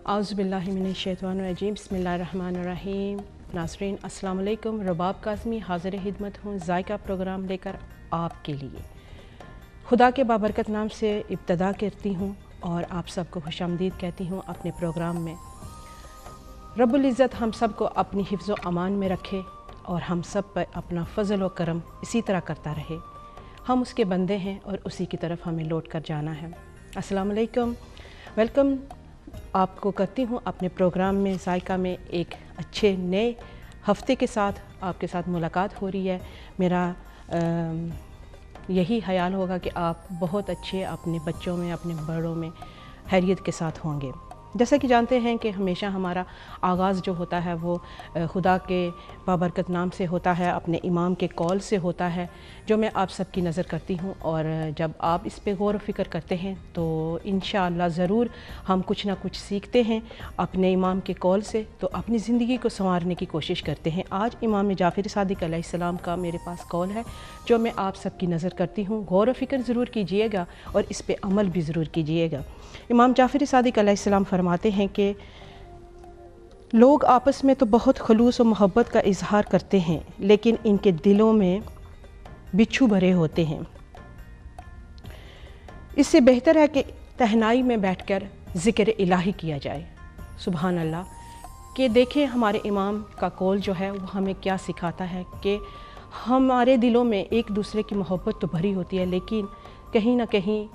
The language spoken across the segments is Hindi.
आउज़ुबिल्लाहिमिनश्शैतानिर्रजीम बिस्मिल्लाहिर्रहमानिर्रहीम। नाज़रीन अस्सलाम वालेकुम। रबाब काज़मी हाज़िर खिदमत हूँ ज़ायका प्रोग्राम लेकर आपके लिए। खुदा के बाबरकत नाम से इब्तदा करती हूँ और आप सबको खुशामदीद कहती हूँ अपने प्रोग्राम में। रब्बुल इज़्ज़त हम सब को अपनी हिफ्ज़ व अमान में रखे और हम सब पर अपना फ़ज़ल व करम इसी तरह करता रहे। हम उसके बंदे हैं और उसी की तरफ हमें लौट कर जाना है। अस्सलाम वालेकुम, वेलकम आपको करती हूँ अपने प्रोग्राम में। ज़ायका में एक अच्छे नए हफ्ते के साथ आपके साथ मुलाकात हो रही है। मेरा यही ख्याल होगा कि आप बहुत अच्छे अपने बच्चों में, अपने बड़ों में खैरियत के साथ होंगे। जैसा कि जानते हैं कि हमेशा हमारा आगाज़ जो होता है वो खुदा के बाबरकत नाम से होता है, अपने इमाम के कौल से होता है, जो मैं आप सबकी नज़र करती हूँ। और जब आप इस पे गौर व फ़िक्र करते हैं तो इंशाअल्लाह ज़रूर हम कुछ ना कुछ सीखते हैं अपने इमाम के कौल से, तो अपनी ज़िंदगी को संवारने की कोशिश करते हैं। आज इमाम जाफ़र सादिक अलैहिस्सलाम का मेरे पास कौल है जो मैं आप सबकी नज़र करती हूँ। गौर व फ़िक्र ज़रूर कीजिएगा और इस पर अमल भी ज़रूर कीजिएगा। इमाम जाफ़र सादिक अलैहिस्सलाम फरमाते हैं कि लोग आपस में तो बहुत खलूस और मोहब्बत का इजहार करते हैं, लेकिन इनके दिलों में बिच्छू भरे होते हैं। इससे बेहतर है कि तहनाई में बैठकर ज़िक्र इलाही किया जाए। सुभान अल्लाह। कि देखें हमारे इमाम का कौल जो है वो हमें क्या सिखाता है कि हमारे दिलों में एक दूसरे की मोहब्बत तो भरी होती है, लेकिन कहीं ना कहीं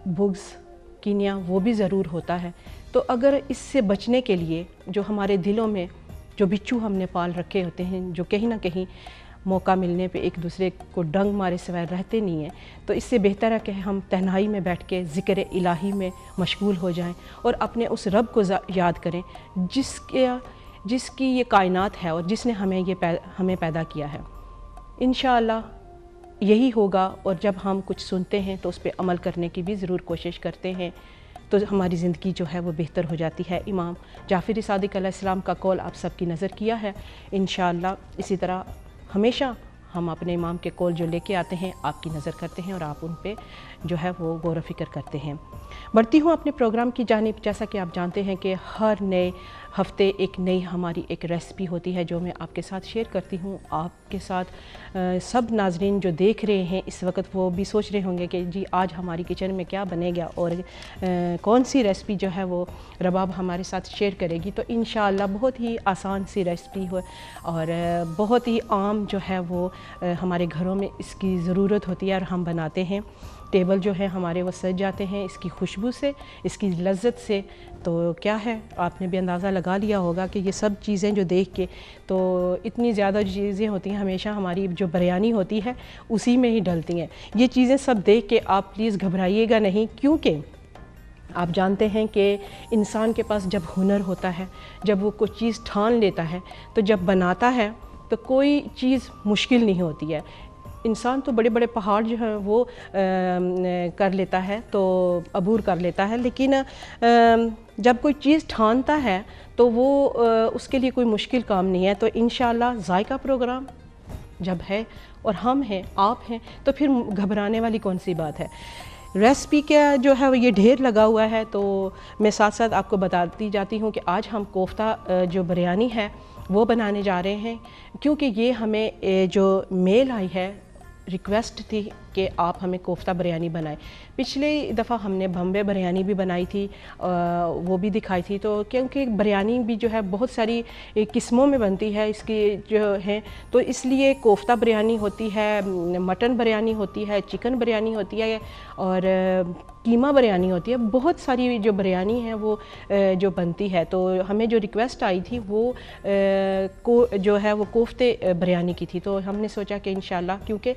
बुग़्ज़, कीनिया वो भी ज़रूर होता है। तो अगर इससे बचने के लिए जो हमारे दिलों में जो बिच्छू हमने पाल रखे होते हैं, जो कहीं ना कहीं मौका मिलने पे एक दूसरे को डंग मारे सिवाय रहते नहीं हैं, तो इससे बेहतर है कि हम तन्हाई में बैठ के ज़िक्र इलाही में मशगूल हो जाएं और अपने उस रब को याद करें जिसकी ये कायनात है और जिसने हमें पैदा किया है। इंशाअल्लाह यही होगा। और जब हम कुछ सुनते हैं तो उस पर अमल करने की भी ज़रूर कोशिश करते हैं तो हमारी ज़िंदगी जो है वो बेहतर हो जाती है। इमाम जाफ़र सादिक अलैहिस्सलाम का कौल आप सबकी नज़र किया है। इंशाअल्लाह इसी तरह हमेशा हम अपने इमाम के कौल जो लेके आते हैं आपकी नज़र करते हैं और आप उन पे जो है वो गौर व फ़िक्र करते हैं। बढ़ती हूँ अपने प्रोग्राम की जानिब। जैसा कि आप जानते हैं कि हर नए हफ्ते एक नई हमारी एक रेसिपी होती है जो मैं आपके साथ शेयर करती हूँ। आपके साथ सब नाजरीन जो देख रहे हैं इस वक्त वो भी सोच रहे होंगे कि जी आज हमारी किचन में क्या बनेगा और कौन सी रेसिपी जो है वो रबाब हमारे साथ शेयर करेगी। तो इंशाअल्लाह बहुत ही आसान सी रेसिपी हो और बहुत ही आम जो है वो हमारे घरों में इसकी ज़रूरत होती है और हम बनाते हैं। टेबल जो है हमारे वो सज जाते हैं इसकी खुशबू से, इसकी लज्जत से। तो क्या है, आपने भी अंदाज़ा लगा लिया होगा कि ये सब चीज़ें जो देख के तो इतनी ज़्यादा चीज़ें होती हैं, हमेशा हमारी जो बिरयानी होती है उसी में ही डलती हैं। ये चीज़ें सब देख के आप प्लीज़ घबराइएगा नहीं, क्योंकि आप जानते हैं कि इंसान के पास जब हुनर होता है, जब वो कोई चीज़ ठान लेता है, तो जब बनाता है तो कोई चीज़ मुश्किल नहीं होती है। इंसान तो बड़े बड़े पहाड़ जो है वो कर लेता है, तो अबूर कर लेता है, लेकिन जब कोई चीज़ ठानता है तो वो उसके लिए कोई मुश्किल काम नहीं है। तो इंशाअल्लाह ज़ायका प्रोग्राम जब है और हम हैं, आप हैं, तो फिर घबराने वाली कौन सी बात है। रेसिपी का जो है वो ये ढेर लगा हुआ है, तो मैं साथ साथ आपको बताती जाती हूँ कि आज हम कोफ्ता जो बिरयानी है वो बनाने जा रहे हैं, क्योंकि ये हमें जो मेल आई है, रिक्वेस्ट थी कि आप हमें कोफ्ता बिरयानी बनाएं। पिछले दफ़ा हमने बम्बे बिरयानी भी बनाई थी, वो भी दिखाई थी। तो क्योंकि बिरयानी भी जो है बहुत सारी किस्मों में बनती है इसकी जो है, तो इसलिए कोफ्ता बिरयानी होती है, मटन बिरयानी होती है, चिकन बिरयानी होती है और कीमा बिरयानी होती है। बहुत सारी जो बिरयानी है वो जो बनती है। तो हमें जो रिक्वेस्ट आई थी वो जो है वो कोफ्ते बिरयानी की थी। तो हमने सोचा कि इंशाल्लाह, क्योंकि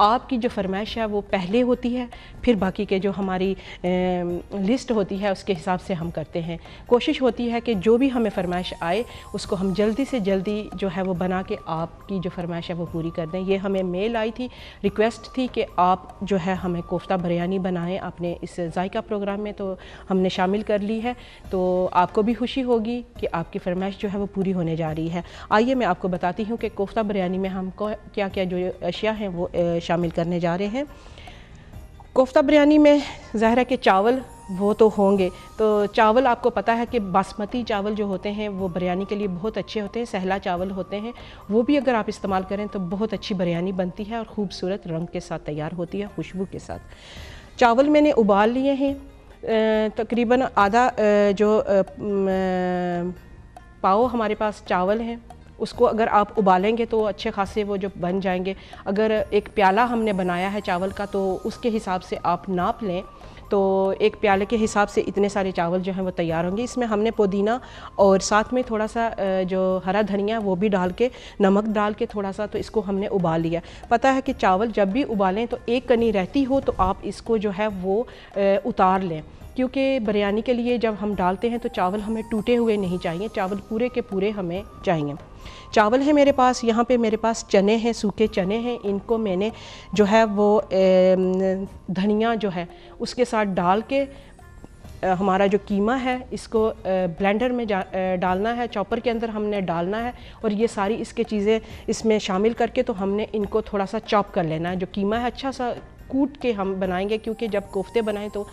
आपकी जो फरमाइश है वो पहले होती है, फिर बाकी के जो हमारी लिस्ट होती है उसके हिसाब से हम करते हैं। कोशिश होती है कि जो भी हमें फरमाइश आए उसको हम जल्दी से जल्दी जो है वो बना के आपकी जो फरमाइश है वो पूरी कर दें। ये हमें मेल आई थी, रिक्वेस्ट थी कि आप जो है हमें कोफ्ता बिरयानी बनाएं अपने इस ज़ायका प्रोग्राम में, तो हमने शामिल कर ली है। तो आपको भी खुशी होगी कि आपकी फरमाइश जो है वो पूरी होने जा रही है। आइए मैं आपको बताती हूँ कि कोफ्ता बिरयानी में हम क्या क्या जो अशिया हैं वो शामिल करने जा रहे हैं। कोफ्ता बिरयानी में ज़ाहिर है कि चावल वो तो होंगे। तो चावल आपको पता है कि बासमती चावल जो होते हैं वो बिरयानी के लिए बहुत अच्छे होते हैं, सहला चावल होते हैं, वो भी अगर आप इस्तेमाल करें तो बहुत अच्छी बिरयानी बनती है और ख़ूबसूरत रंग के साथ तैयार होती है, खुशबू के साथ। चावल मैंने उबाल लिए हैं, तकरीबन आधा जो पाव हमारे पास चावल हैं उसको अगर आप उबालेंगे तो अच्छे खासे वो जो बन जाएंगे। अगर एक प्याला हमने बनाया है चावल का तो उसके हिसाब से आप नाप लें, तो एक प्याले के हिसाब से इतने सारे चावल जो हैं वो तैयार होंगे। इसमें हमने पुदीना और साथ में थोड़ा सा जो हरा धनिया वो भी डाल के, नमक डाल के थोड़ा सा, तो इसको हमने उबाल लिया। पता है कि चावल जब भी उबालें तो एक कनी रहती हो तो आप इसको जो है वो उतार लें, क्योंकि बिरयानी के लिए जब हम डालते हैं तो चावल हमें टूटे हुए नहीं चाहिए, चावल पूरे के पूरे हमें चाहिए। चावल है मेरे पास, यहाँ पे मेरे पास चने हैं, सूखे चने हैं, इनको मैंने जो है वो धनिया जो है उसके साथ डाल के हमारा जो कीमा है इसको ब्लेंडर में डालना है, चॉपर के अंदर हमने डालना है और ये सारी इसके चीज़ें इसमें शामिल करके तो हमने इनको थोड़ा सा चॉप कर लेना है। जो कीमा है अच्छा सा कूट के हम बनाएंगे, क्योंकि जब कोफ्ते बनाएं तो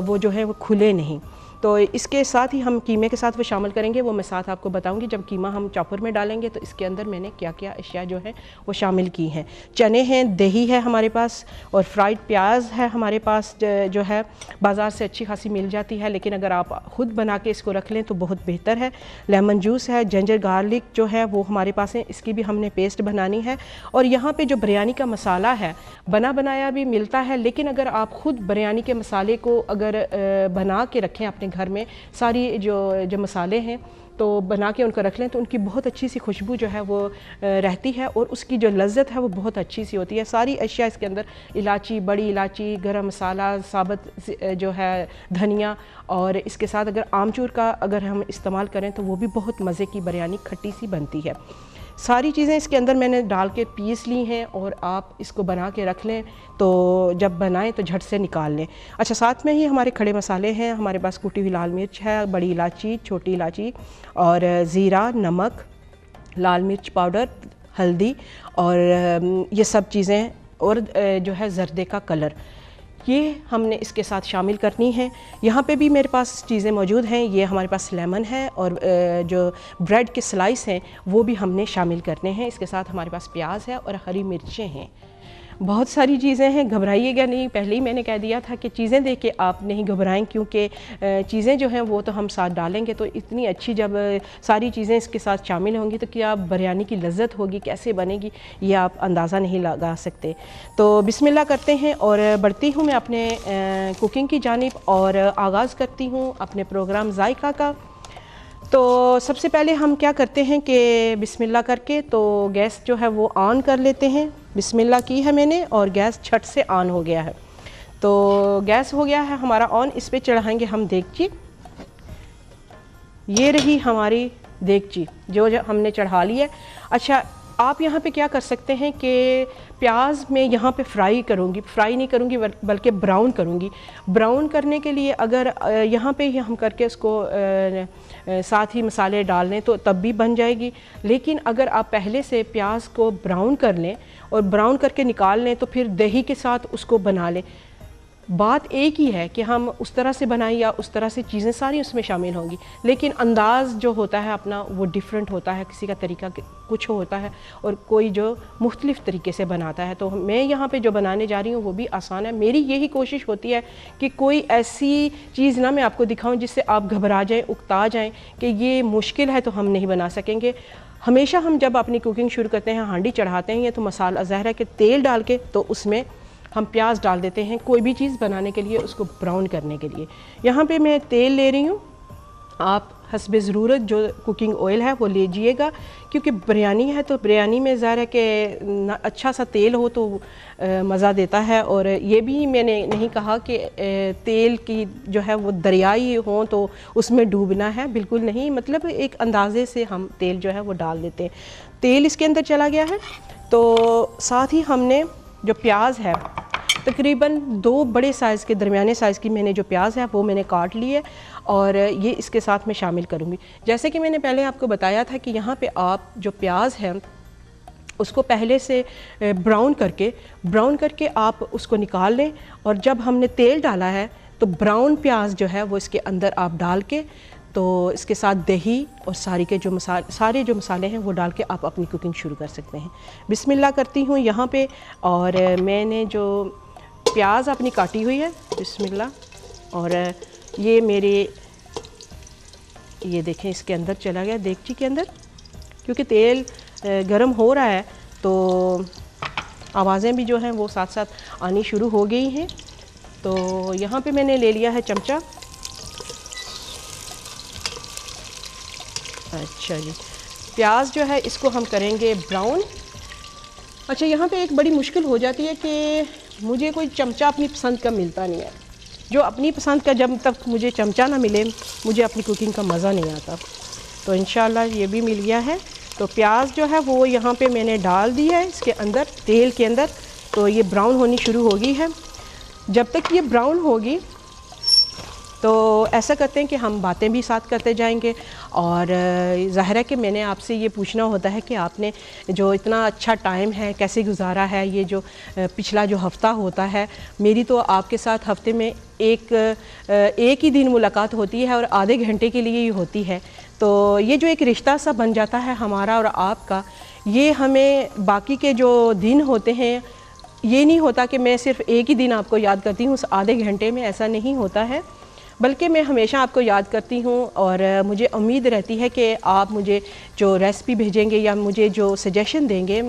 वो जो है वो खुले नहीं। तो इसके साथ ही हम कीमे के साथ वो शामिल करेंगे, वो मैं साथ आपको बताऊंगी। जब कीमा हम चॉपर में डालेंगे तो इसके अंदर मैंने क्या क्या अशिया जो है वो शामिल की हैं। चने हैं, दही है हमारे पास और फ्राइड प्याज है हमारे पास, जो है बाज़ार से अच्छी खासी मिल जाती है, लेकिन अगर आप ख़ुद बना के इसको रख लें तो बहुत बेहतर है। लेमन जूस है, जिंजर गार्लिक जो है वो हमारे पास है, इसकी भी हमने पेस्ट बनानी है। और यहाँ पर जो बिरयानी का मसाला है बना बनाया भी मिलता है, लेकिन अगर आप ख़ुद बिरयानी के मसाले को अगर बना के रखें अपने घर में, सारी जो मसाले हैं तो बना के उनको रख लें तो उनकी बहुत अच्छी सी खुशबू जो है वो रहती है और उसकी जो लज्जत है वो बहुत अच्छी सी होती है। सारी अशिया इसके अंदर, इलायची, बड़ी इलायची, गरम मसाला, साबुत जो है धनिया, और इसके साथ अगर आमचूर का अगर हम इस्तेमाल करें तो वो भी बहुत मज़े की बिरयानी खट्टी सी बनती है। सारी चीज़ें इसके अंदर मैंने डाल के पीस ली हैं और आप इसको बना के रख लें, तो जब बनाएं तो झट से निकाल लें। अच्छा, साथ में ही हमारे खड़े मसाले हैं, हमारे पास कुटी हुई लाल मिर्च है, बड़ी इलायची, छोटी इलायची और ज़ीरा, नमक, लाल मिर्च पाउडर, हल्दी और ये सब चीज़ें और जो है ज़र्दे का कलर, ये हमने इसके साथ शामिल करनी है। यहाँ पे भी मेरे पास चीज़ें मौजूद हैं, ये हमारे पास लेमन है और जो ब्रेड के स्लाइस हैं वो भी हमने शामिल करने हैं। इसके साथ हमारे पास प्याज है और हरी मिर्चें हैं। बहुत सारी चीज़ें हैं, घबराइएगा नहीं। पहले ही मैंने कह दिया था कि चीज़ें देख के आप नहीं घबराएं, क्योंकि चीज़ें जो हैं वो तो हम साथ डालेंगे, तो इतनी अच्छी जब सारी चीज़ें इसके साथ शामिल होंगी तो क्या बिरयानी की लज्जत होगी, कैसे बनेगी, ये आप अंदाज़ा नहीं लगा सकते। तो बिस्मिल्लाह करते हैं और बढ़ती हूँ मैं अपने कुकिंग की जानिब और आगाज़ करती हूँ अपने प्रोग्राम जायका का। तो सबसे पहले हम क्या करते हैं कि बिस्मिल्लाह करके तो गैस जो है वो ऑन कर लेते हैं। बिस्मिल्लाह की है मैंने और गैस झट से ऑन हो गया है। तो गैस हो गया है हमारा ऑन, इस पे चढ़ाएंगे हम देगची। ये रही हमारी देगची जो हमने चढ़ा ली है। अच्छा, आप यहाँ पे क्या कर सकते हैं कि प्याज में यहाँ पे फ्राई करूँगी, फ्राई नहीं करूँगी बल्कि ब्राउन करूँगी। ब्राउन करने के लिए अगर यहाँ पे ही हम करके उसको साथ ही मसाले डाल लें तो तब भी बन जाएगी, लेकिन अगर आप पहले से प्याज को ब्राउन कर लें और ब्राउन करके निकाल लें तो फिर दही के साथ उसको बना लें। बात एक ही है कि हम उस तरह से बनाएं या उस तरह से चीज़ें सारी उसमें शामिल होंगी, लेकिन अंदाज़ जो होता है अपना वो डिफरेंट होता है। किसी का तरीका कुछ होता है और कोई जो मुख्तलिफ़ तरीके से बनाता है। तो मैं यहाँ पे जो बनाने जा रही हूँ वो भी आसान है। मेरी यही कोशिश होती है कि कोई ऐसी चीज़ ना मैं आपको दिखाऊँ जिससे आप घबरा जाएँ, उकता जाएँ कि ये मुश्किल है तो हम नहीं बना सकेंगे। हमेशा हम जब अपनी कुकिंग शुरू करते हैं, हांडी चढ़ाते हैं, तो मसाला ज़ाहिर है कि तेल डाल के तो उसमें हम प्याज डाल देते हैं कोई भी चीज़ बनाने के लिए, उसको ब्राउन करने के लिए। यहाँ पे मैं तेल ले रही हूँ, आप हस्बे ज़रूरत जो कुकिंग ऑयल है वो लीजिएगा, क्योंकि बिरयानी है तो बिरयानी में ज़ाहिर है कि अच्छा सा तेल हो तो मज़ा देता है। और ये भी मैंने नहीं कहा कि तेल की जो है वो दरियाई हो तो उसमें डूबना है, बिल्कुल नहीं। मतलब एक अंदाज़े से हम तेल जो है वो डाल देते हैं। तेल इसके अंदर चला गया है तो साथ ही हमने जो प्याज है तकरीबन 2 बड़े साइज़ के दरमियाने साइज़ की मैंने जो प्याज है वो मैंने काट ली है और ये इसके साथ मैं शामिल करूँगी। जैसे कि मैंने पहले आपको बताया था कि यहाँ पे आप जो प्याज है उसको पहले से ब्राउन करके आप उसको निकाल लें, और जब हमने तेल डाला है तो ब्राउन प्याज जो है वो इसके अंदर आप डाल के, तो इसके साथ दही और सारे जो मसाले हैं वो डाल के आप अपनी कुकिंग शुरू कर सकते हैं। बिस्मिल्लाह करती हूँ यहाँ पे। और मैंने जो प्याज अपनी काटी हुई है, बिस्मिल्लाह। और ये मेरे, ये देखें इसके अंदर चला गया देगची के अंदर, क्योंकि तेल गरम हो रहा है तो आवाज़ें भी जो हैं वो साथ साथ आनी शुरू हो गई हैं। तो यहाँ पे मैंने ले लिया है चमचा। अच्छा जी, प्याज जो है इसको हम करेंगे ब्राउन। अच्छा, यहाँ पे एक बड़ी मुश्किल हो जाती है कि मुझे कोई चमचा अपनी पसंद का मिलता नहीं है। जो अपनी पसंद का, जब तक मुझे चमचा ना मिले मुझे अपनी कुकिंग का मज़ा नहीं आता। तो इंशाल्लाह ये भी मिल गया है। तो प्याज जो है वो यहाँ पे मैंने डाल दी है इसके अंदर, तेल के अंदर। तो ये ब्राउन होनी शुरू हो गई है। जब तक ये ब्राउन होगी तो ऐसा करते हैं कि हम बातें भी साथ करते जाएंगे। और ज़ाहिर है कि मैंने आपसे ये पूछना होता है कि आपने जो इतना अच्छा टाइम है कैसे गुजारा है। ये जो पिछला जो हफ़्ता होता है, मेरी तो आपके साथ हफ़्ते में एक ही दिन मुलाकात होती है और आधे घंटे के लिए ही होती है। तो ये जो एक रिश्ता सा बन जाता है हमारा और आपका, ये हमें बाकी के जो दिन होते हैं, ये नहीं होता कि मैं सिर्फ़ एक ही दिन आपको याद करती हूँ उस आधे घंटे में, ऐसा नहीं होता है। बल्कि मैं हमेशा आपको याद करती हूँ। और मुझे उम्मीद रहती है कि आप मुझे जो रेसिपी भेजेंगे या मुझे जो सजेशन देंगे,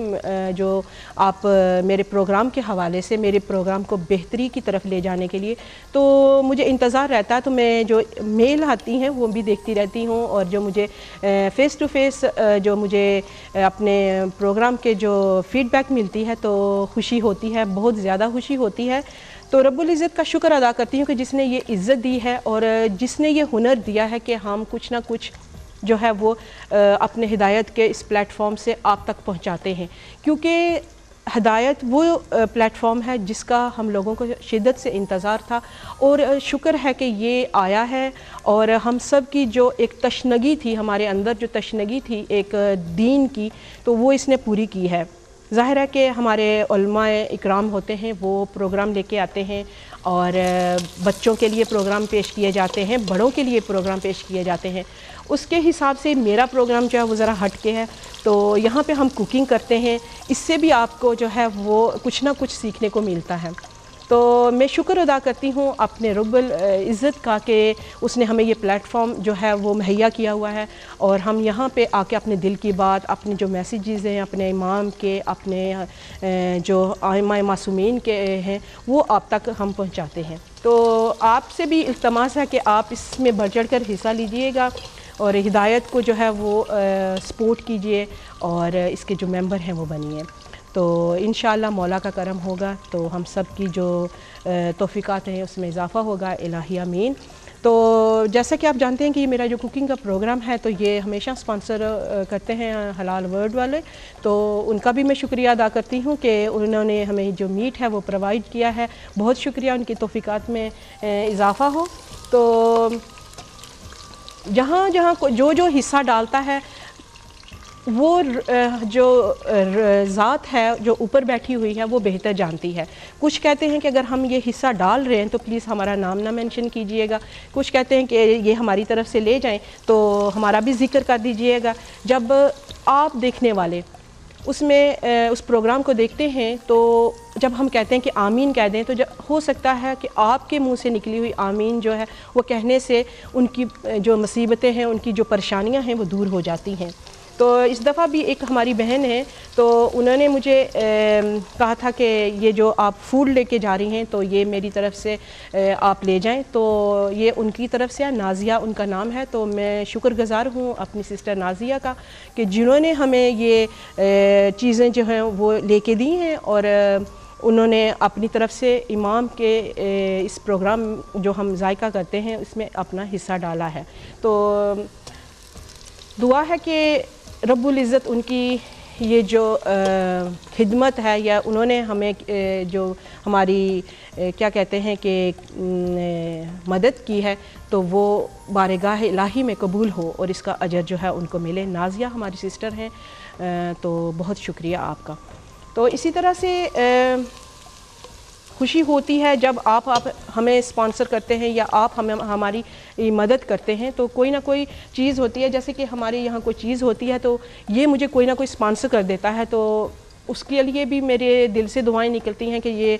जो आप मेरे प्रोग्राम के हवाले से मेरे प्रोग्राम को बेहतरी की तरफ ले जाने के लिए, तो मुझे इंतज़ार रहता है। तो मैं जो मेल आती हैं वो भी देखती रहती हूँ। और जो मुझे फ़ेस टू फेस जो मुझे अपने प्रोग्राम के जो फ़ीडबैक मिलती है तो खुशी होती है, बहुत ज़्यादा खुशी होती है। तो रब्बुल इज़्ज़त का शुक्र अदा करती हूँ कि जिसने ये इज़्ज़त दी है और जिसने ये हुनर दिया है कि हम कुछ ना कुछ जो है वो अपने हिदायत के इस प्लेटफॉर्म से आप तक पहुँचाते हैं। क्योंकि हिदायत वो प्लेटफॉर्म है जिसका हम लोगों को शिद्दत से इंतज़ार था, और शुक्र है कि ये आया है। और हम सब की जो एक तशनगी थी, हमारे अंदर जो तशनगी थी एक दीन की, तो वो इसने पूरी की है। ज़ाहिर है कि हमारे उलमाए इकराम होते हैं, वो प्रोग्राम लेके आते हैं और बच्चों के लिए प्रोग्राम पेश किए जाते हैं, बड़ों के लिए प्रोग्राम पेश किए जाते हैं। उसके हिसाब से मेरा प्रोग्राम जो है वो ज़रा हट के है। तो यहाँ पे हम कुकिंग करते हैं, इससे भी आपको जो है वो कुछ ना कुछ सीखने को मिलता है। तो मैं शुक्र अदा करती हूँ अपने रब्बुल इज़्ज़त का कि उसने हमें ये प्लेटफॉर्म जो है वो मुहैया किया हुआ है। और हम यहाँ पे आके अपने दिल की बात, अपने जो मैसेजेस हैं अपने इमाम के, अपने जो आइमाए मासूमीन के हैं, वो आप तक हम पहुँचाते हैं। तो आपसे भी इल्तमास है कि आप इसमें बढ़ चढ़ कर हिस्सा लीजिएगा और हिदायत को जो है वो सपोर्ट कीजिए और इसके जो मेंबर हैं वो बनिए। तो इंशाअल्लाह मौला का करम होगा तो हम सब की जो तौफ़ीक़ात हैं उसमें इजाफ़ा होगा। इलाही आमीन। तो जैसा कि आप जानते हैं कि ये मेरा जो कुकिंग का प्रोग्राम है तो ये हमेशा स्पॉन्सर करते हैं हलाल वर्ल्ड वाले। तो उनका भी मैं शुक्रिया अदा करती हूँ कि उन्होंने हमें जो मीट है वो प्रोवाइड किया है। बहुत शुक्रिया, उनकी तौफ़ीक़ात में इजाफ़ा हो। तो जहाँ जहाँ जो जो हिस्सा डालता है वो जो ज़ात है जो ऊपर बैठी हुई है वो बेहतर जानती है। कुछ कहते हैं कि अगर हम ये हिस्सा डाल रहे हैं तो प्लीज़ हमारा नाम ना मेंशन कीजिएगा। कुछ कहते हैं कि ये हमारी तरफ से ले जाएं तो हमारा भी जिक्र कर दीजिएगा। जब आप देखने वाले उसमें उस प्रोग्राम को देखते हैं तो जब हम कहते हैं कि आमीन कह दें तो जब हो सकता है कि आपके मुंह से निकली हुई आमीन जो है वो कहने से उनकी जो मुसीबतें हैं, उनकी जो परेशानियां हैं वो दूर हो जाती हैं। तो इस दफ़ा भी एक हमारी बहन है तो उन्होंने मुझे कहा था कि ये जो आप फूड लेके जा रही हैं तो ये मेरी तरफ से आप ले जाएं। तो ये उनकी तरफ से है, नाज़िया उनका नाम है। तो मैं शुक्रगुज़ार हूँ अपनी सिस्टर नाज़िया का कि जिन्होंने हमें ये चीज़ें जो हैं वो लेके दी हैं और उन्होंने अपनी तरफ से इमाम के इस प्रोग्राम जो हम जायका करते हैं इसमें अपना हिस्सा डाला है। तो दुआ है कि रब्बुल इज़्ज़त उनकी ये जो खिदमत है या उन्होंने हमें जो हमारी क्या कहते हैं कि मदद की है तो वो बारगाह इलाही में कबूल हो और इसका अजर जो है उनको मिले। नाज़िया हमारी सिस्टर हैं, तो बहुत शुक्रिया आपका। तो इसी तरह से खुशी होती है जब आप हमें स्पॉन्सर करते हैं या आप हमें हमारी मदद करते हैं। तो कोई ना कोई चीज़ होती है, जैसे कि हमारे यहाँ कोई चीज़ होती है तो ये मुझे कोई ना कोई स्पॉन्सर कर देता है, तो उसके लिए भी मेरे दिल से दुआएं निकलती हैं कि ये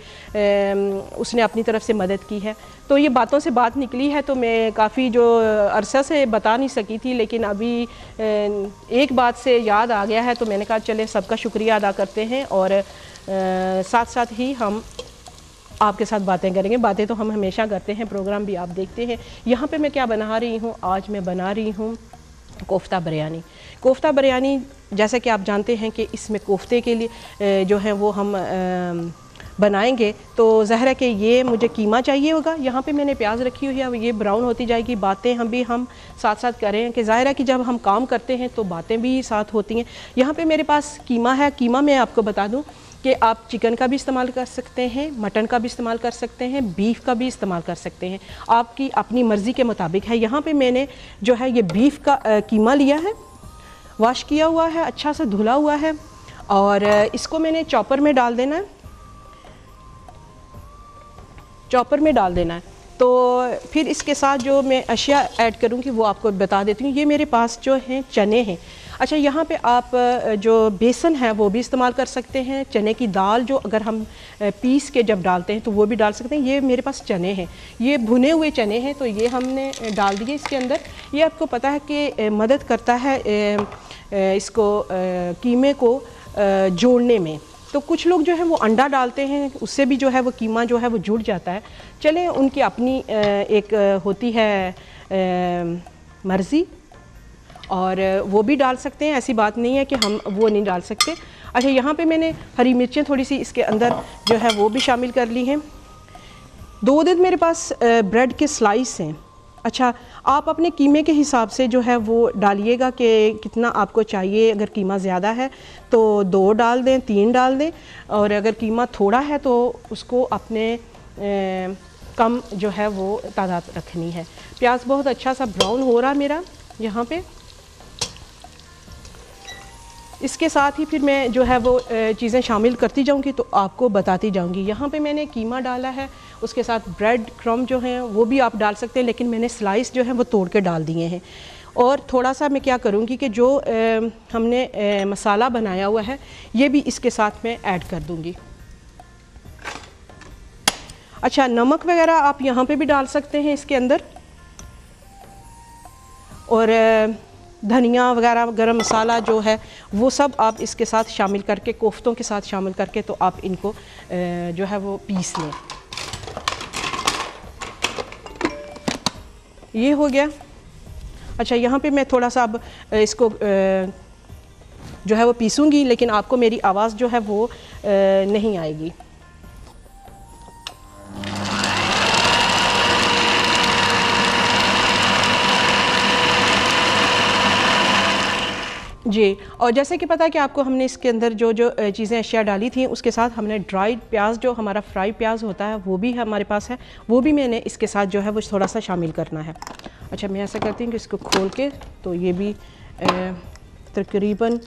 उसने अपनी तरफ से मदद की है। तो ये बातों से बात निकली है, तो मैं काफ़ी जो अरसा से बता नहीं सकी थी, लेकिन अभी एक बात से याद आ गया है, तो मैंने कहा चले सबका शुक्रिया अदा करते हैं और साथ साथ ही हम आपके साथ बातें करेंगे। बातें तो हम हमेशा करते हैं, प्रोग्राम भी आप देखते हैं। यहाँ पे मैं क्या बना रही हूँ, आज मैं बना रही हूँ कोफ्ता बिरयानी। कोफ्ता बिरयानी जैसा कि आप जानते हैं कि इसमें कोफ्ते के लिए जो है वो हम बनाएंगे, तो ज़ाहिर है कि ये मुझे कीमा चाहिए होगा। यहाँ पे मैंने प्याज रखी हुई है, ये ब्राउन होती जाएगी। बातें हम साथ साथ करें कि ज़ाहिर है कि जब हम काम करते हैं तो बातें भी साथ होती हैं। यहाँ पे मेरे पास कीमा है। कीमा मैं आपको बता दूँ कि आप चिकन का भी इस्तेमाल कर सकते हैं, मटन का भी इस्तेमाल कर सकते हैं, बीफ का भी इस्तेमाल कर सकते हैं, आपकी अपनी मर्ज़ी के मुताबिक है। यहाँ पे मैंने जो है ये बीफ का कीमा लिया है, वॉश किया हुआ है, अच्छा सा धुला हुआ है, और इसको मैंने चॉपर में डाल देना है। चॉपर में डाल देना है। तो फिर इसके साथ जो मैं अशिया ऐड करूँगी वो आपको बता देती हूँ। ये मेरे पास जो हैं चने हैं। अच्छा, यहाँ पे आप जो बेसन है वो भी इस्तेमाल कर सकते हैं। चने की दाल जो अगर हम पीस के जब डालते हैं तो वो भी डाल सकते हैं। ये मेरे पास चने हैं, ये भुने हुए चने हैं, तो ये हमने डाल दिए इसके अंदर। ये आपको पता है कि मदद करता है इसको कीमे को जोड़ने में। तो कुछ लोग जो है वो अंडा डालते हैं, उससे भी जो है वो कीमा जो है वो जुड़ जाता है। चलें, उनकी अपनी एक होती है मर्ज़ी, और वो भी डाल सकते हैं, ऐसी बात नहीं है कि हम वो नहीं डाल सकते। अच्छा, यहाँ पे मैंने हरी मिर्चें थोड़ी सी इसके अंदर जो है वो भी शामिल कर ली हैं। 2 दिन मेरे पास ब्रेड के स्लाइस हैं। अच्छा, आप अपने कीमे के हिसाब से जो है वो डालिएगा कि कितना आपको चाहिए। अगर कीमा ज़्यादा है तो 2 डाल दें, 3 डाल दें, और अगर कीमा थोड़ा है तो उसको अपने कम जो है वो तादाद रखनी है। प्याज बहुत अच्छा सा ब्राउन हो रहा मेरा यहाँ पे। इसके साथ ही फिर मैं जो है वो चीज़ें शामिल करती जाऊंगी तो आपको बताती जाऊंगी। यहाँ पे मैंने कीमा डाला है, उसके साथ ब्रेड क्रम्ब जो हैं वो भी आप डाल सकते हैं, लेकिन मैंने स्लाइस जो है वो तोड़ के डाल दिए हैं। और थोड़ा सा मैं क्या करूँगी कि जो हमने मसाला बनाया हुआ है ये भी इसके साथ में ऐड कर दूँगी। अच्छा, नमक वगैरह आप यहाँ पे भी डाल सकते हैं इसके अंदर, और धनिया वगैरह, गरम मसाला जो है वो सब आप इसके साथ शामिल करके, कोफ्तों के साथ शामिल करके, तो आप इनको जो है वो पीस लें। ये हो गया। अच्छा, यहाँ पे मैं थोड़ा सा अब इसको जो है वो पीसूँगी, लेकिन आपको मेरी आवाज़ जो है वो नहीं आएगी। जी, और जैसे कि पता है कि आपको हमने इसके अंदर जो जो चीज़ें अशिया डाली थी, उसके साथ हमने ड्राइड प्याज, जो हमारा फ्राई प्याज होता है, वो भी हमारे पास है, वो भी मैंने इसके साथ जो है वो थोड़ा सा शामिल करना है। अच्छा, मैं ऐसा करती हूँ कि इसको खोल के, तो ये भी तकरीबन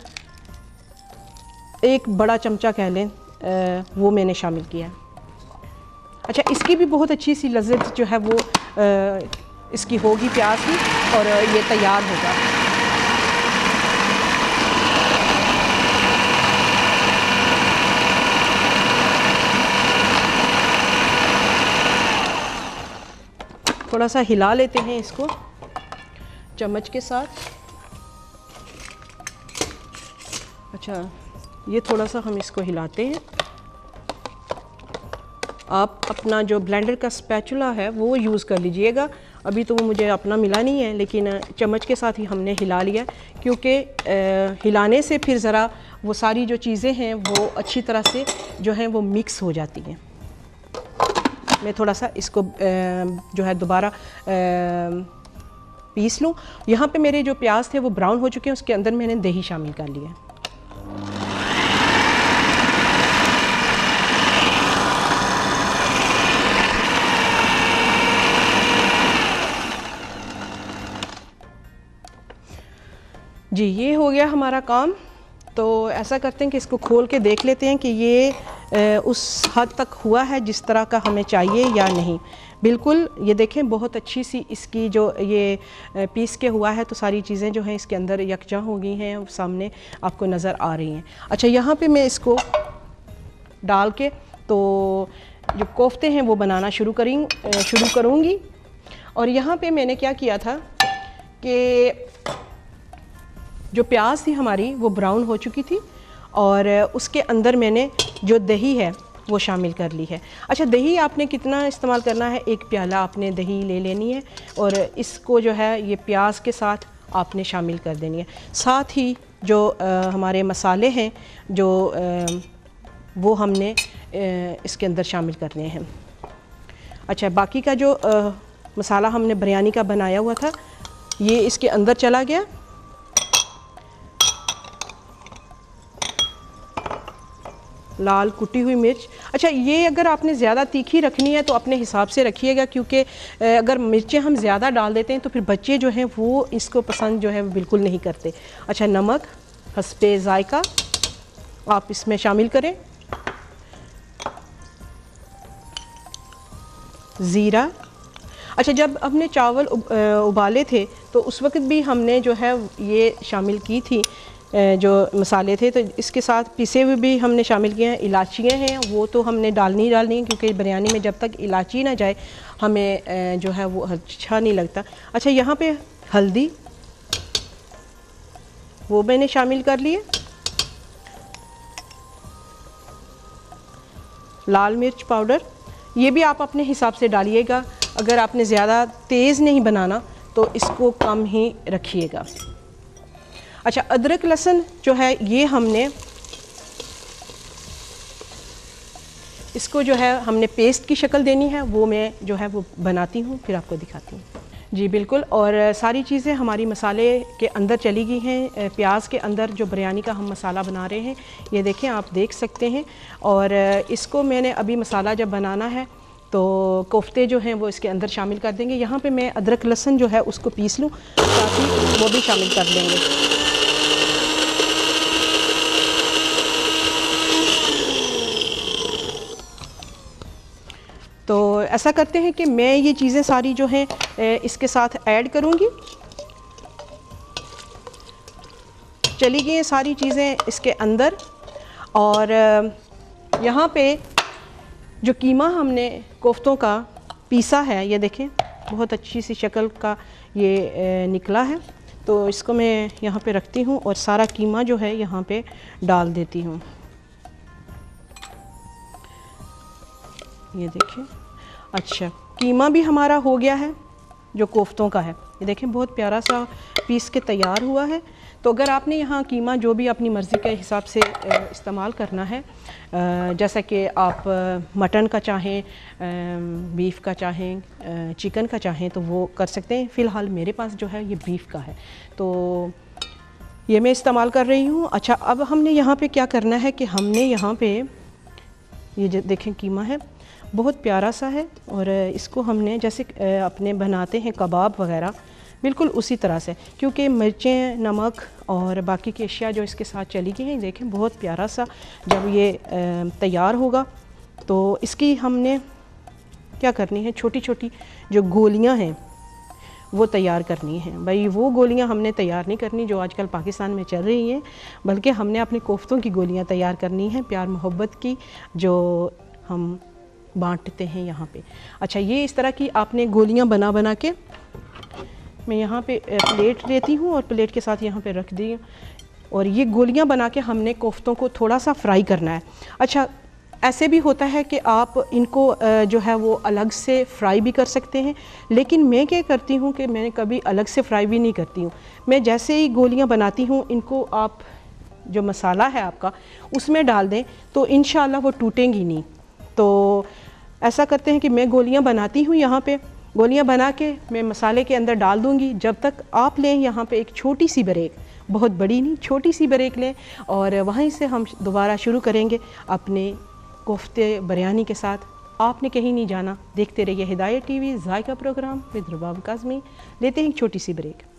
1 बड़ा चमचा कह लें वो मैंने शामिल किया है। अच्छा, इसकी भी बहुत अच्छी सी लज़्ज़त जो है वो इसकी होगी प्याज की, और ये तैयार होगा। थोड़ा सा हिला लेते हैं इसको चम्मच के साथ। अच्छा, ये थोड़ा सा हम इसको हिलाते हैं। आप अपना जो ब्लेंडर का स्पैचुला है वो यूज़ कर लीजिएगा। अभी तो वो मुझे अपना मिला नहीं है, लेकिन चम्मच के साथ ही हमने हिला लिया, क्योंकि हिलाने से फिर ज़रा वो सारी जो चीज़ें हैं वो अच्छी तरह से जो हैं वो मिक्स हो जाती हैं। मैं थोड़ा सा इसको जो है दोबारा पीस लूँ। यहाँ पे मेरे जो प्याज थे वो ब्राउन हो चुके हैं, उसके अंदर मैंने दही शामिल कर लिया है। जी, ये हो गया हमारा काम। तो ऐसा करते हैं कि इसको खोल के देख लेते हैं कि ये उस हद तक हुआ है जिस तरह का हमें चाहिए या नहीं। बिल्कुल ये देखें बहुत अच्छी सी इसकी जो ये पीस के हुआ है, तो सारी चीज़ें जो हैं इसके अंदर यकजा हो गई हैं, सामने आपको नज़र आ रही हैं। अच्छा, यहाँ पे मैं इसको डाल के तो जो कोफ्ते हैं वो बनाना शुरू करूँगी। और यहाँ पे मैंने क्या किया था कि जो प्याज थी हमारी वो ब्राउन हो चुकी थी और उसके अंदर मैंने जो दही है वो शामिल कर ली है। अच्छा, दही आपने कितना इस्तेमाल करना है, 1 प्याला आपने दही ले लेनी है और इसको जो है ये प्याज के साथ आपने शामिल कर देनी है। साथ ही जो हमारे मसाले हैं जो वो हमने इसके अंदर शामिल करने हैं। अच्छा, बाकी का जो मसाला हमने बिरयानी का बनाया हुआ था ये इसके अंदर चला गया। लाल कुटी हुई मिर्च। अच्छा, ये अगर आपने ज़्यादा तीखी रखनी है तो अपने हिसाब से रखिएगा, क्योंकि अगर मिर्चें हम ज़्यादा डाल देते हैं तो फिर बच्चे जो हैं वो इसको पसंद जो है वो बिल्कुल नहीं करते। अच्छा, नमक हस्बे ज़ायका आप इसमें शामिल करें। ज़ीरा। अच्छा, जब हमने चावल उबाले थे तो उस वक्त भी हमने जो है ये शामिल की थी जो मसाले थे, तो इसके साथ पिसे हुए भी हमने शामिल किए हैं। इलायचियाँ हैं वो तो हमने डालनी है, क्योंकि बिरयानी में जब तक इलायची ना जाए हमें जो है वो अच्छा नहीं लगता। अच्छा, यहाँ पे हल्दी वो मैंने शामिल कर लिए। लाल मिर्च पाउडर ये भी आप अपने हिसाब से डालिएगा, अगर आपने ज़्यादा तेज़ नहीं बनाना तो इसको कम ही रखिएगा। अच्छा, अदरक लहसुन जो है ये हमने इसको जो है हमने पेस्ट की शक्ल देनी है, वो मैं जो है वो बनाती हूँ फिर आपको दिखाती हूँ। जी बिल्कुल, और सारी चीज़ें हमारी मसाले के अंदर चली गई हैं। प्याज के अंदर जो बिरयानी का हम मसाला बना रहे हैं ये देखें, आप देख सकते हैं। और इसको मैंने अभी मसाला जब बनाना है तो कोफ्ते जो हैं वो इसके अंदर शामिल कर देंगे। यहाँ पे मैं अदरक लहसुन जो है उसको पीस लूँ ताकि वो भी शामिल कर देंगे। तो ऐसा करते हैं कि मैं ये चीज़ें सारी जो हैं इसके साथ ऐड करूँगी। चली गई हैं सारी चीज़ें इसके अंदर। और यहाँ पे जो कीमा हमने कोफ्तों का पीसा है ये देखें बहुत अच्छी सी शक्ल का ये निकला है। तो इसको मैं यहाँ पे रखती हूँ और सारा कीमा जो है यहाँ पे डाल देती हूँ। ये देखें। अच्छा, कीमा भी हमारा हो गया है जो कोफ्तों का है। ये देखें बहुत प्यारा सा पीस के तैयार हुआ है। तो अगर आपने यहाँ कीमा जो भी अपनी मर्ज़ी के हिसाब से इस्तेमाल करना है, जैसा कि आप मटन का चाहें, बीफ का चाहें, चिकन का चाहें तो वो कर सकते हैं। फ़िलहाल मेरे पास जो है ये बीफ का है तो ये मैं इस्तेमाल कर रही हूँ। अच्छा, अब हमने यहाँ पे क्या करना है कि हमने यहाँ पे ये जो देखें कीमा है बहुत प्यारा सा है और इसको हमने जैसे अपने बनाते हैं कबाब वगैरह बिल्कुल उसी तरह से, क्योंकि मिर्चें, नमक और बाकी की अशिया जो इसके साथ चली गई हैं। देखें बहुत प्यारा सा जब ये तैयार होगा तो इसकी हमने क्या करनी है, छोटी छोटी जो गोलियां हैं वो तैयार करनी है। भाई वो गोलियां हमने तैयार नहीं करनी जो आजकल पाकिस्तान में चल रही हैं, बल्कि हमने अपने कोफ्तों की गोलियां तैयार करनी है, प्यार मोहब्बत की, जो हम बांटते हैं यहाँ पे। अच्छा, ये इस तरह की आपने गोलियां बना बना के मैं यहाँ पे प्लेट लेती हूँ और प्लेट के साथ यहाँ पे रख दी। और ये गोलियाँ बना के हमने कोफ्तों को थोड़ा सा फ्राई करना है। अच्छा, ऐसे भी होता है कि आप इनको जो है वो अलग से फ्राई भी कर सकते हैं, लेकिन मैं क्या करती हूँ कि मैंने कभी अलग से फ्राई भी नहीं करती हूँ। मैं जैसे ही गोलियाँ बनाती हूँ इनको आप जो मसाला है आपका उसमें डाल दें तो इंशाल्लाह वो टूटेंगी नहीं। तो ऐसा करते हैं कि मैं गोलियाँ बनाती हूँ, यहाँ पे गोलियाँ बना के मैं मसाले के अंदर डाल दूँगी। जब तक आप लें यहाँ पे एक छोटी सी ब्रेक, बहुत बड़ी नहीं, छोटी सी ब्रेक लें और वहीं से हम दोबारा शुरू करेंगे अपने कोफ्ते बिरयानी के साथ। आपने कहीं नहीं जाना, देखते रहिए हिदायत टीवी जायका प्रोग्राम विद रुबाब काज़मी। लेते हैं एक छोटी सी ब्रेक।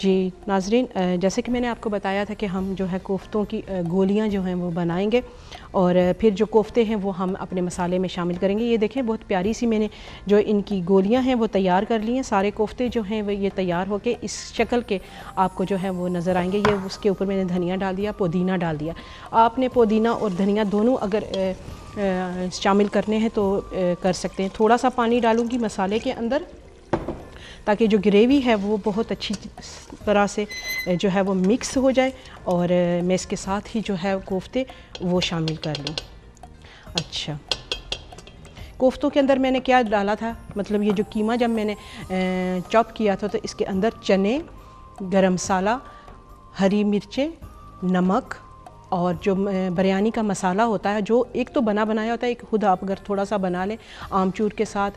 जी नाज़रीन, जैसे कि मैंने आपको बताया था कि हम जो है कोफ्तों की गोलियां जो हैं वो बनाएंगे और फिर जो कोफ्ते हैं वो हम अपने मसाले में शामिल करेंगे। ये देखें बहुत प्यारी सी मैंने जो इनकी गोलियां हैं वो तैयार कर ली हैं। सारे कोफ्ते जो हैं वो ये तैयार होके इस शक्ल के आपको जो है वो नज़र आएंगे। ये उसके ऊपर मैंने धनिया डाल दिया, पुदीना डाल दिया। आपने पुदीना और धनिया दोनों अगर शामिल करने हैं तो कर सकते हैं। थोड़ा सा पानी डालूँगी मसाले के अंदर ताकि जो ग्रेवी है वो बहुत अच्छी तरह से जो है वो मिक्स हो जाए और मैं इसके साथ ही जो है कोफ्ते वो शामिल कर लूँ। अच्छा, कोफ्तों के अंदर मैंने क्या डाला था, मतलब ये जो कीमा जब मैंने चॉप किया था तो इसके अंदर चने, गरम मसाला, हरी मिर्चें, नमक और जो बिरयानी का मसाला होता है, जो एक तो बना बनाया होता है, एक खुद आप अगर थोड़ा सा बना लें आमचूर के साथ,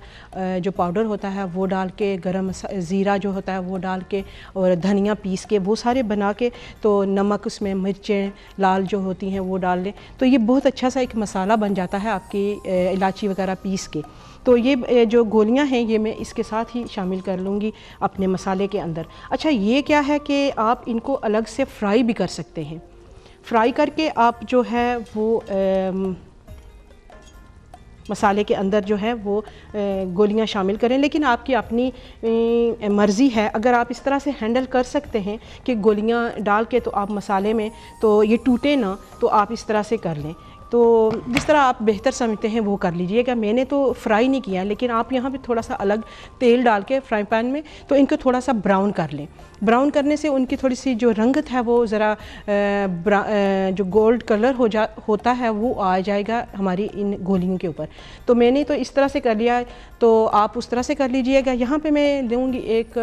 जो पाउडर होता है वो डाल के, गरम ज़ीरा जो होता है वो डाल के और धनिया पीस के, वो सारे बना के, तो नमक उसमें, मिर्चें लाल जो होती हैं वो डाल लें तो ये बहुत अच्छा सा एक मसाला बन जाता है आपकी इलायची वगैरह पीस के। तो ये जो गोलियां हैं ये मैं इसके साथ ही शामिल कर लूँगी अपने मसाले के अंदर। अच्छा, ये क्या है कि आप इनको अलग से फ्राई भी कर सकते हैं। फ्राई करके आप जो है वो मसाले के अंदर जो है वो गोलियां शामिल करें, लेकिन आपकी अपनी मर्ज़ी है। अगर आप इस तरह से हैंडल कर सकते हैं कि गोलियां डाल के तो आप मसाले में तो ये टूटे ना, तो आप इस तरह से कर लें। तो जिस तरह आप बेहतर समझते हैं वो कर लीजिएगा। मैंने तो फ्राई नहीं किया, लेकिन आप यहाँ पे थोड़ा सा अलग तेल डाल के फ्राई पैन में तो इनको थोड़ा सा ब्राउन कर लें। ब्राउन करने से उनकी थोड़ी सी जो रंगत है वो ज़रा जो गोल्ड कलर होता है वो आ जाएगा हमारी इन गोलियों के ऊपर। तो मैंने तो इस तरह से कर लिया, तो आप उस तरह से कर लीजिएगा। यहाँ पे मैं लूँगी एक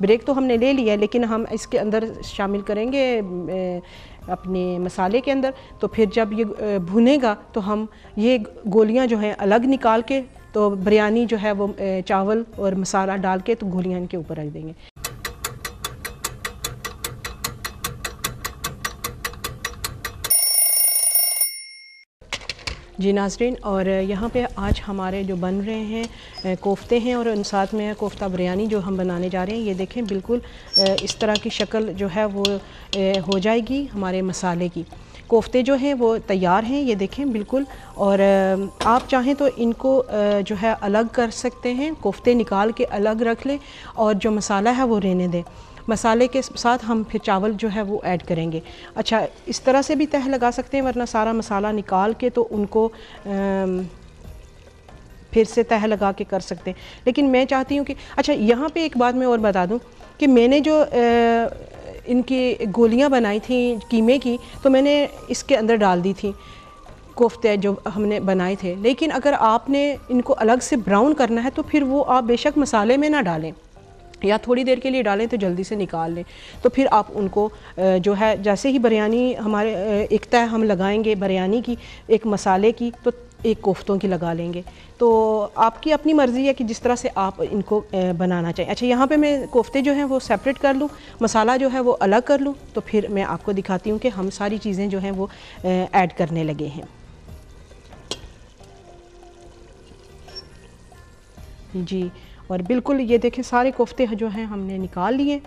ब्रेक तो हमने ले लिया है, लेकिन हम इसके अंदर शामिल करेंगे अपने मसाले के अंदर। तो फिर जब ये भुनेगा तो हम ये गोलियां जो हैं अलग निकाल के, तो बिरयानी जो है वो चावल और मसाला डाल के तो गोलियां इनके ऊपर रख देंगे। जी नाज़रीन, और यहाँ पे आज हमारे जो बन रहे हैं कोफ्ते हैं और उन साथ में कोफ्ता बिरयानी जो हम बनाने जा रहे हैं। ये देखें बिल्कुल इस तरह की शक्ल जो है वो हो जाएगी हमारे मसाले की। कोफ्ते जो हैं वो तैयार हैं, ये देखें बिल्कुल। और आप चाहें तो इनको जो है अलग कर सकते हैं, कोफ्ते निकाल के अलग रख लें और जो मसाला है वो रहने दें। मसाले के साथ हम फिर चावल जो है वो ऐड करेंगे। अच्छा, इस तरह से भी तह लगा सकते हैं, वरना सारा मसाला निकाल के तो उनको फिर से तह लगा के कर सकते हैं। लेकिन मैं चाहती हूँ कि अच्छा, यहाँ पे एक बात मैं और बता दूँ कि मैंने जो इनकी गोलियाँ बनाई थी कीमे की, तो मैंने इसके अंदर डाल दी थी कोफ्ते जो हमने बनाए थे। लेकिन अगर आपने इनको अलग से ब्राउन करना है तो फिर वो आप बेशक मसाले में ना डालें, या थोड़ी देर के लिए डालें तो जल्दी से निकाल लें। तो फिर आप उनको जो है, जैसे ही बिरयानी हमारे एक तय हम लगाएंगे बिरयानी की, एक मसाले की, तो एक कोफ्तों की लगा लेंगे। तो आपकी अपनी मर्ज़ी है कि जिस तरह से आप इनको बनाना चाहिए। अच्छा, यहाँ पे मैं कोफ्ते जो हैं वो सेपरेट कर लूँ, मसाला जो है वो अलग कर लूँ, तो फिर मैं आपको दिखाती हूँ कि हम सारी चीज़ें जो हैं वो ऐड करने लगे हैं। जी, और बिल्कुल ये देखें सारे कोफ्ते जो हैं हमने निकाल लिए,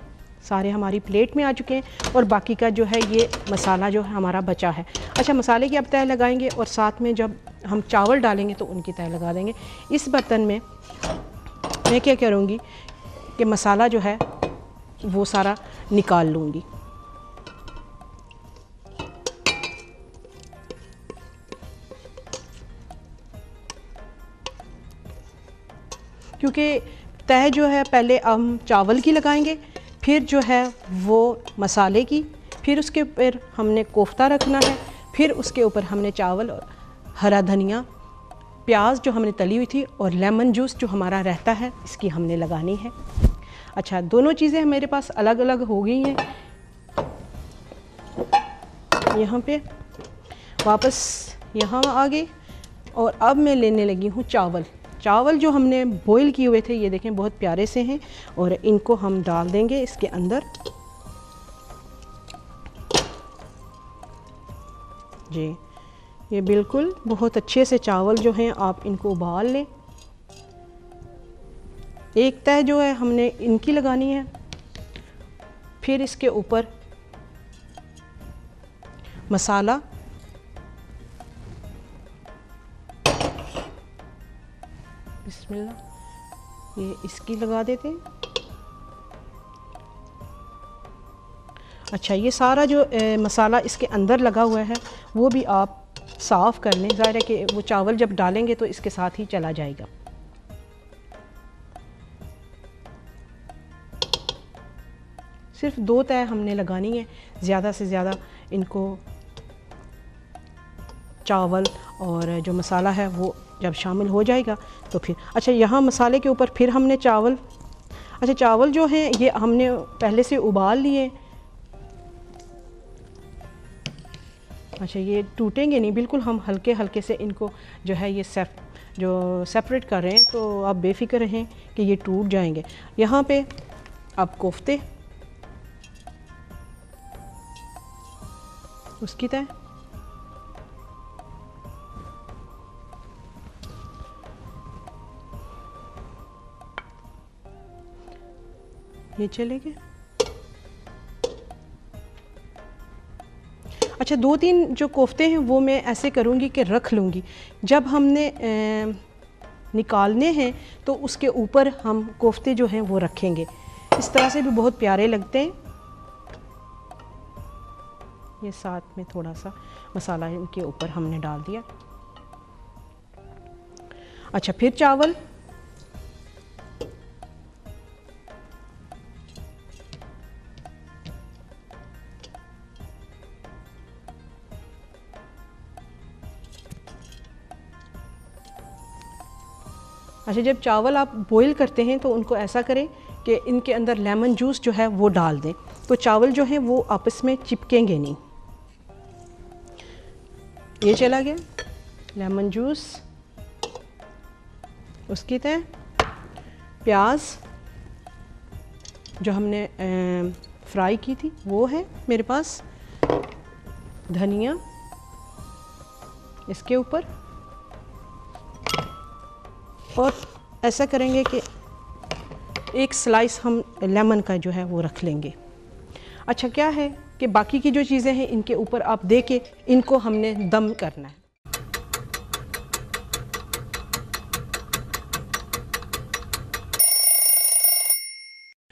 सारे हमारी प्लेट में आ चुके हैं और बाकी का जो है ये मसाला जो है हमारा बचा है। अच्छा, मसाले की अब तय लगाएंगे और साथ में जब हम चावल डालेंगे तो उनकी तय लगा देंगे। इस बर्तन में मैं क्या करूँगी कि मसाला जो है वो सारा निकाल लूँगी। क्योंकि तय जो है पहले हम चावल की लगाएंगे, फिर जो है वो मसाले की, फिर उसके ऊपर हमने कोफ्ता रखना है, फिर उसके ऊपर हमने चावल और हरा धनिया, प्याज जो हमने तली हुई थी और लेमन जूस जो हमारा रहता है इसकी हमने लगानी है। अच्छा, दोनों चीज़ें मेरे पास अलग अलग हो गई हैं। यहाँ पे वापस यहाँ आ गई और अब मैं लेने लगी हूँ चावल। चावल जो हमने बॉईल किए हुए थे, ये देखें बहुत प्यारे से हैं, और इनको हम डाल देंगे इसके अंदर। जी, ये बिल्कुल बहुत अच्छे से चावल जो हैं आप इनको उबाल लें। एक तह जो है हमने इनकी लगानी है, फिर इसके ऊपर मसाला, बिस्मिल्लाह, ये इसकी लगा देते हैं। अच्छा, ये सारा जो मसाला इसके अंदर लगा हुआ है वो भी आप साफ़ कर लें, ज़ाहिर है कि वो चावल जब डालेंगे तो इसके साथ ही चला जाएगा। सिर्फ 2 तह हमने लगानी है, ज़्यादा से ज़्यादा इनको चावल और जो मसाला है वो जब शामिल हो जाएगा तो फिर। अच्छा, यहाँ मसाले के ऊपर फिर हमने चावल, अच्छा चावल जो हैं ये हमने पहले से उबाल लिए। अच्छा, ये टूटेंगे नहीं, बिल्कुल हम हल्के हल्के से इनको जो है ये सेपरेट कर रहे हैं, तो आप बेफिक्र रहें कि ये टूट जाएंगे। यहाँ पे अब कोफ्ते, उसकी तय, ये चलेंगे। अच्छा, 2-3 जो कोफ्ते हैं वो मैं ऐसे करूँगी कि रख लूँगी, जब हमने निकालने हैं तो उसके ऊपर हम कोफ्ते जो हैं वो रखेंगे। इस तरह से भी बहुत प्यारे लगते हैं। ये साथ में थोड़ा सा मसाला इनके ऊपर हमने डाल दिया। अच्छा, फिर चावल, अच्छा जब चावल आप बॉईल करते हैं तो उनको ऐसा करें कि इनके अंदर लेमन जूस जो है वो डाल दें, तो चावल जो है वो आपस में चिपकेंगे नहीं। ये चला गया लेमन जूस, उसकी तरह प्याज जो हमने फ्राई की थी वो है मेरे पास, धनिया इसके ऊपर, और ऐसा करेंगे कि एक स्लाइस हम लेमन का जो है वो रख लेंगे। अच्छा, क्या है कि बाकी की जो चीज़ें हैं इनके ऊपर आप दे के इनको हमने दम करना है।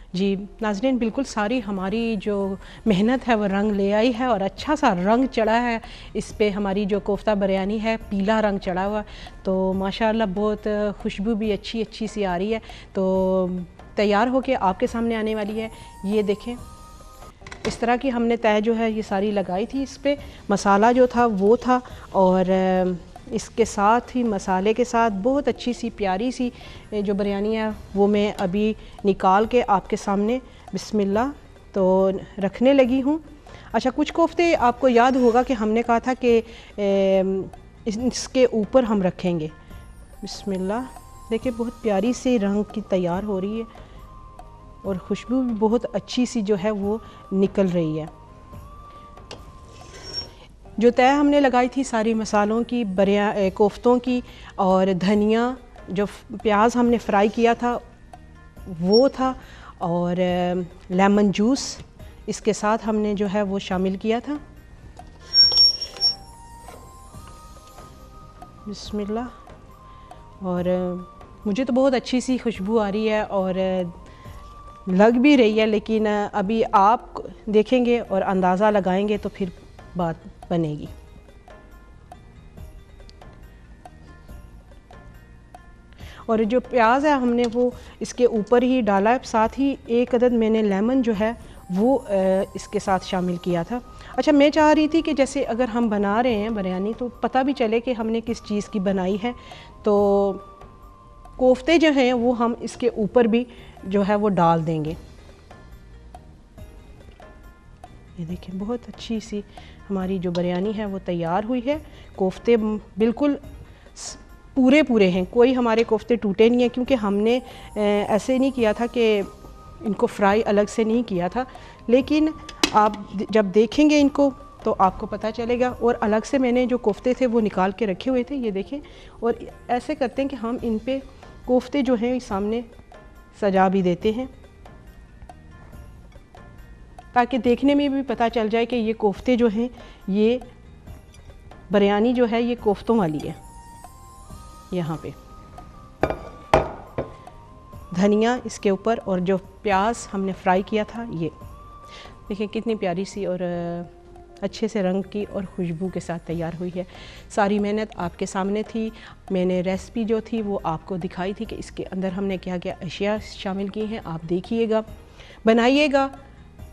जी नाज़रीन, बिल्कुल सारी हमारी जो मेहनत है वो रंग ले आई है और अच्छा सा रंग चढ़ा है इस पे। हमारी जो कोफ्ता बिरयानी है पीला रंग चढ़ा हुआ, तो माशाल्लाह बहुत खुशबू भी अच्छी अच्छी सी आ रही है। तो तैयार होके आपके सामने आने वाली है। ये देखें, इस तरह की हमने तय जो है ये सारी लगाई थी। इस पे मसाला जो था वो था, और इसके साथ ही मसाले के साथ बहुत अच्छी सी प्यारी सी जो बिरयानी है वो मैं अभी निकाल के आपके सामने बिस्मिल्लाह तो रखने लगी हूँ। अच्छा, कुछ कोफ्ते आपको याद होगा कि हमने कहा था कि इसके ऊपर हम रखेंगे। बिस्मिल्लाह, देखिए बहुत प्यारी सी रंग की तैयार हो रही है और खुशबू भी बहुत अच्छी सी जो है वो निकल रही है। जो तय हमने लगाई थी सारी मसालों की, कोफ्तों की, और धनिया, जो प्याज हमने फ्राई किया था वो था, और लेमन जूस इसके साथ हमने जो है वो शामिल किया था। बिस्मिल्लाह, और मुझे तो बहुत अच्छी सी खुशबू आ रही है और लग भी रही है, लेकिन अभी आप देखेंगे और अंदाज़ा लगाएंगे तो फिर बात बनेगी। और जो प्याज है हमने वो इसके ऊपर ही डाला है, साथ ही एक अदद मैंने लेमन जो है वो इसके साथ शामिल किया था। अच्छा, मैं चाह रही थी कि जैसे अगर हम बना रहे हैं बिरयानी तो पता भी चले कि हमने किस चीज़ की बनाई है, तो कोफ्ते जो हैं वो हम इसके ऊपर भी जो है वो डाल देंगे। ये देखिए बहुत अच्छी सी हमारी जो बिरयानी है वो तैयार हुई है। कोफ्ते बिल्कुल पूरे पूरे हैं, कोई हमारे कोफ्ते टूटे नहीं हैं, क्योंकि हमने ऐसे नहीं किया था कि इनको फ्राई अलग से नहीं किया था। लेकिन आप जब देखेंगे इनको तो आपको पता चलेगा। और अलग से मैंने जो कोफ्ते थे वो निकाल के रखे हुए थे, ये देखें। और ऐसे करते हैं कि हम इन पे कोफ्ते जो हैं सामने सजा भी देते हैं ताकि देखने में भी पता चल जाए कि ये कोफ्ते जो हैं, ये बिरयानी जो है ये कोफ्तों वाली है। यहाँ पे धनिया इसके ऊपर और जो प्याज हमने फ्राई किया था, ये देखिए कितनी प्यारी सी और अच्छे से रंग की और खुशबू के साथ तैयार हुई है। सारी मेहनत आपके सामने थी। मैंने रेसिपी जो थी वो आपको दिखाई थी कि इसके अंदर हमने क्या क्या अशिया शामिल की हैं। आप देखिएगा, बनाइएगा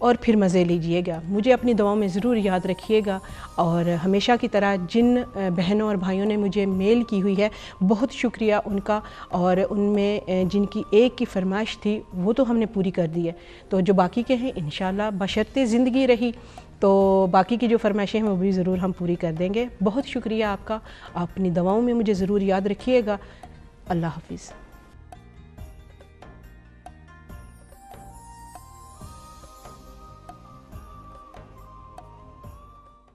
और फिर मज़े लीजिएगा। मुझे अपनी दुआओं में ज़रूर याद रखिएगा और हमेशा की तरह जिन बहनों और भाइयों ने मुझे मेल की हुई है, बहुत शुक्रिया उनका। और उनमें जिनकी एक की फरमाइश थी वो तो हमने पूरी कर दी है, तो जो बाकी के हैं इंशाल्लाह बशर्ते ज़िंदगी रही तो बाकी की जो फरमाइशें हैं वो भी ज़रूर हम पूरी कर देंगे। बहुत शुक्रिया आपका। अपनी दुआओं में मुझे ज़रूर याद रखिएगा। अल्लाह हाफ़िज़।